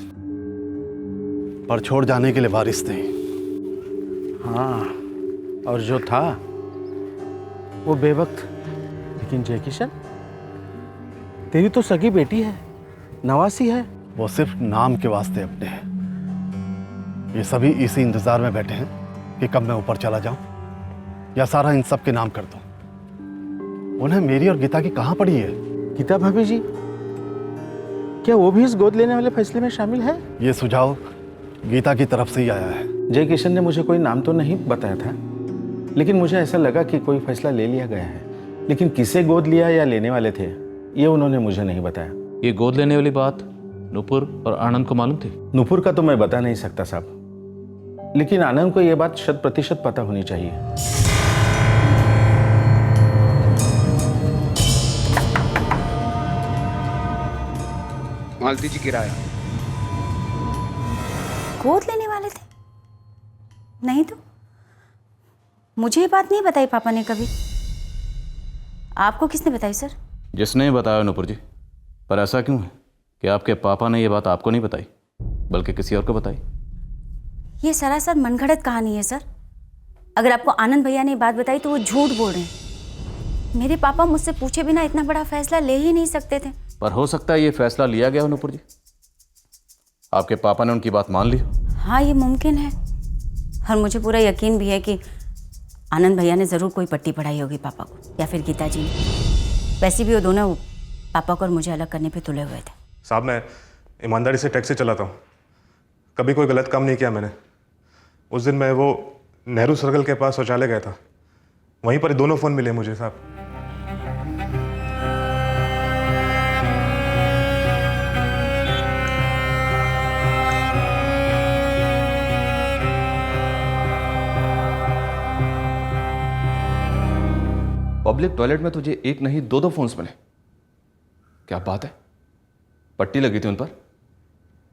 पर छोड़ जाने के लिए वारिस नहीं। हाँ, और जो था वो बेवक्त। लेकिन जयकिशन, तेरी तो सगी बेटी है, नवासी है। वो सिर्फ नाम के वास्ते अपने हैं। ये सभी इसी इंतजार में बैठे हैं कि कब मैं ऊपर चला जाऊं या सारा इन सब के नाम कर दूं। उन्हें मेरी और गीता की कहां पड़ी है? गीता भाभी जी, क्या वो भी इस गोद लेने वाले फैसले में शामिल है? ये सुझाव गीता की तरफ से ही आया है। जय किशन ने मुझे कोई नाम तो नहीं बताया था, लेकिन मुझे ऐसा लगा कि कोई फैसला ले लिया गया है। लेकिन किसे गोद लिया या लेने वाले थे, ये उन्होंने मुझे नहीं बताया। ये गोद लेने वाली बात नुपुर और आनंद को मालूम थी? नुपुर का तो मैं बता नहीं सकता साहब, लेकिन आनंद को यह बात 100% पता होनी चाहिए। मालती जी किराया। गोद लेने वाले थे? नहीं तो मुझे ये बात नहीं बताई पापा ने कभी। आपको किसने बताई सर? जिसने बताया नुपुर जी। पर ऐसा क्यों है कि आपके पापा ने ये बात आपको नहीं बताई बल्कि किसी और को बताई? ये सरासर मनगढ़ंत कहानी है सर। अगर आपको आनंद भैया ने बात बताई तो वो झूठ बोल रहे हैं। मेरे पापा मुझसे पूछे बिना इतना बड़ा फैसला ले ही नहीं सकते थे। पर हो सकता है ये फैसला लिया गया हो नुपुर जी, आपके पापा ने उनकी बात मान ली। हाँ, ये मुमकिन है। और मुझे पूरा यकीन भी है कि आनंद भैया ने ज़रूर कोई पट्टी पढ़ाई होगी पापा को, या फिर गीता जी ने। वैसे भी वो दोनों पापा को और मुझे अलग करने पे तुले हुए थे। साहब, मैं ईमानदारी से टैक्सी चलाता हूँ, कभी कोई गलत काम नहीं किया मैंने। उस दिन मैं वो नेहरू सर्कल के पास शौचालय गया था, वहीं पर दोनों फ़ोन मिले मुझे साहब। पब्लिक टॉयलेट में तुझे एक नहीं दो फोन्स मिले, क्या बात है? पट्टी लगी थी उन पर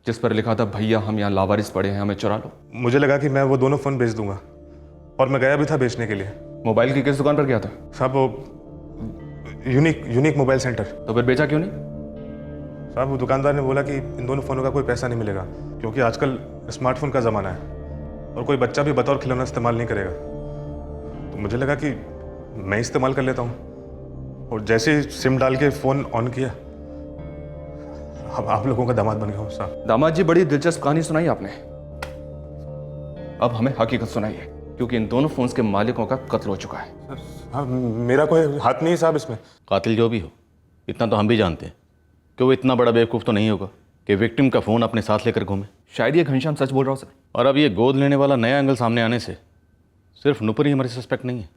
जिस पर लिखा था भैया हम यहाँ लावारिस पड़े हैं, हमें चुरा लो। मुझे लगा कि मैं वो दोनों फ़ोन बेच दूंगा और मैं गया भी था बेचने के लिए। मोबाइल की किस दुकान पर गया था? साहब वो यूनिक मोबाइल सेंटर। तो फिर बेचा क्यों नहीं? साहब वो दुकानदार ने बोला कि इन दोनों फ़ोनों का कोई पैसा नहीं मिलेगा, क्योंकि आजकल स्मार्टफोन का ज़माना है और कोई बच्चा भी बतौर खिलौना इस्तेमाल नहीं करेगा। तो मुझे लगा कि मैं इस्तेमाल कर लेता हूँ, और जैसे ही सिम डाल के फ़ोन ऑन किया, अब आप लोगों का दामाद बन गया हूँ साहब। दामाद जी, बड़ी दिलचस्प कहानी सुनाई आपने। अब हमें हकीकत सुनाइए, क्योंकि इन दोनों फोन्स के मालिकों का कत्ल हो चुका है। हाँ, मेरा कोई हाथ नहीं है साहब इसमें। कातिल जो भी हो, इतना तो हम भी जानते हैं कि वो इतना बड़ा बेवकूफ़ तो नहीं होगा कि विक्टिम का फ़ोन अपने साथ लेकर घूमे। शायद ये घनश्याम सच बोल रहा हो सर। और अब ये गोद लेने वाला नया एंगल सामने आने से सिर्फ नुपुर ही हमारी सस्पेक्ट नहीं है,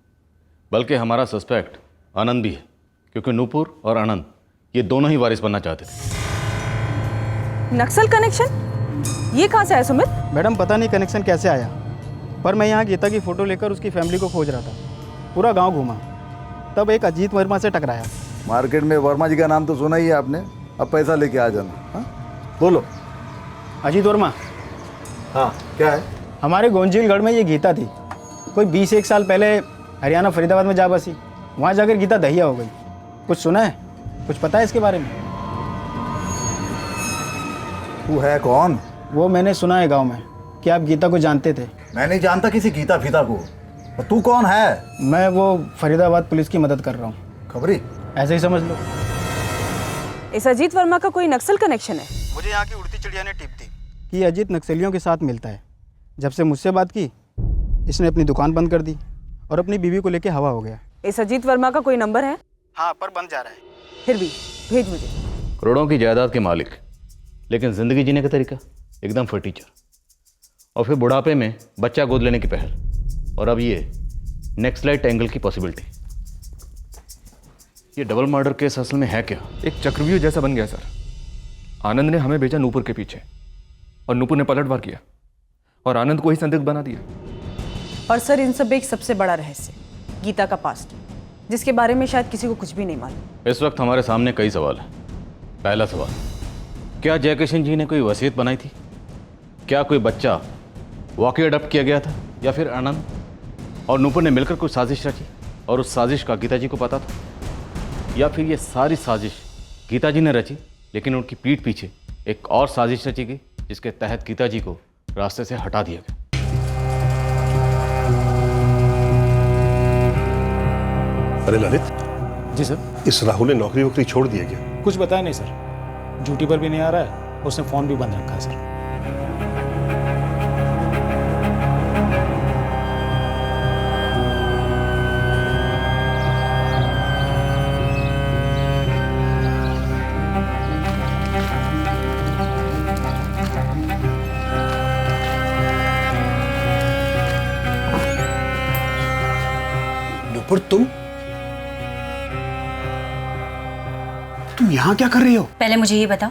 बल्कि हमारा सस्पेक्ट आनंद भी है, क्योंकि नुपुर और आनंद ये दोनों ही वारिस बनना चाहते थे। नक्सल कनेक्शन ये कहाँ से आया सुमित? मैडम पता नहीं कनेक्शन कैसे आया, पर मैं यहाँ गीता की फ़ोटो लेकर उसकी फैमिली को खोज रहा था। पूरा गांव घूमा, तब एक अजीत वर्मा से टकराया। मार्केट में वर्मा जी का नाम तो सुना ही है आपने, अब पैसा लेके आ जाना। हाँ बोलो। अजीत वर्मा? हाँ क्या है? हमारे गोंजीलगढ़ में ये गीता थी, कोई 20-1 साल पहले हरियाणा फरीदाबाद में जा बसी। वहाँ जाकर गीता दहिया हो गई। कुछ सुना है, कुछ पता है इसके बारे में? तू है कौन? वो मैंने सुना है गांव में कि आप गीता को जानते थे। मैं नहीं जानता किसी गीता फीता को। और तू कौन है? मैं वो फरीदाबाद पुलिस की मदद कर रहा हूँ। खबरी? ऐसे ही समझ लो। इस अजीत वर्मा का कोई नक्सल कनेक्शन है? मुझे यहाँ की उड़ती चिड़िया ने टिप दी कि अजीत नक्सलियों के साथ मिलता है। जब से मुझसे बात की, इसने अपनी दुकान बंद कर दी और अपनी बीवी को लेके हवा हो गया। इस अजीत वर्मा का कोई नंबर है? हाँ, पर बंद जा रहा है। फिर भी भेज मुझे। करोड़ों की जायदाद के मालिक, लेकिन ज़िंदगी जीने का तरीका एकदम फटीचर। और फिर बुढ़ापे में बच्चा गोद लेने की पहल, और अब ये नेक्सलाइट एंगल की पॉसिबिलिटी। ये डबल मर्डर केस असल में है क्या? एक चक्रव्यूह जैसा बन गया सर। आनंद ने हमें भेजा नूपुर के पीछे, और नूपुर ने पलटवार किया और आनंद को ही संदिग्ध बना दिया। और सर, इन सब एक सबसे बड़ा रहस्य, गीता का पास्ट, जिसके बारे में शायद किसी को कुछ भी नहीं मालूम। इस वक्त हमारे सामने कई सवाल हैं। पहला सवाल, क्या जयकिशन जी ने कोई वसीयत बनाई थी? क्या कोई बच्चा वाकई अडॉप्ट किया गया था, या फिर आनंद और नूपुर ने मिलकर कोई साजिश रची और उस साजिश का गीता जी को पता था? या फिर ये सारी साजिश गीता जी ने रची, लेकिन उनकी पीठ पीछे एक और साजिश रची गई जिसके तहत गीता जी को रास्ते से हटा दिया गया? अरे ललित। जी सर। इस राहुल ने नौकरी वोकरी छोड़ दी है क्या? कुछ बताया नहीं सर, ड्यूटी पर भी नहीं आ रहा है, उसने फ़ोन भी बंद रखा है सर। नुपुर तुम यहाँ क्या कर रही हो? पहले मुझे ये बताओ,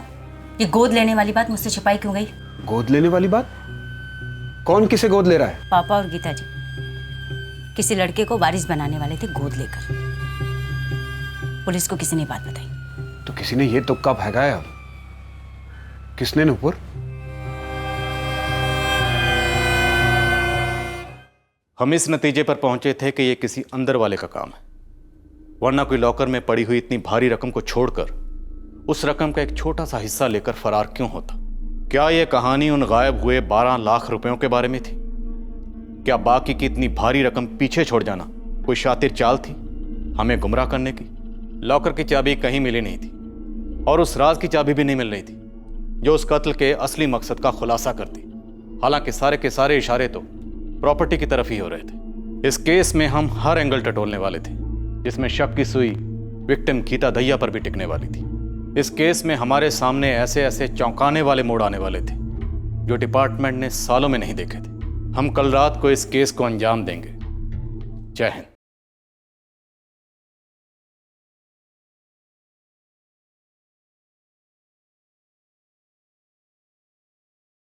ये गोद लेने वाली बात मुझसे छिपाई क्यों गई? गोद लेने वाली बात? कौन किसे गोद ले रहा है? पापा और गीता जी किसी लड़के को वारिस बनाने वाले थे गोद लेकर। पुलिस को किसी ने बात बताई। तो किसी ने ये तुक्का भगाया। किसने नुपुर? हम इस नतीजे पर पहुंचे थे कि यह किसी अंदर वाले का काम है, वरना कोई लॉकर में पड़ी हुई इतनी भारी रकम को छोड़कर उस रकम का एक छोटा सा हिस्सा लेकर फरार क्यों होता? क्या यह कहानी उन गायब हुए 12 लाख रुपयों के बारे में थी? क्या बाकी की इतनी भारी रकम पीछे छोड़ जाना कोई शातिर चाल थी हमें गुमराह करने की? लॉकर की चाबी कहीं मिली नहीं थी और उस राज की चाबी भी नहीं मिल रही थी जो उस कत्ल के असली मकसद का खुलासा करती। हालांकि सारे के सारे इशारे तो प्रॉपर्टी की तरफ ही हो रहे थे। इस केस में हम हर एंगल टटोलने वाले थे, जिसमें शक की सुई विक्टिम गीता दहिया पर भी टिकने वाली थी। इस केस में हमारे सामने ऐसे ऐसे चौंकाने वाले मोड़ आने वाले थे जो डिपार्टमेंट ने सालों में नहीं देखे थे। हम कल रात को इस केस को अंजाम देंगे। जय हिंद।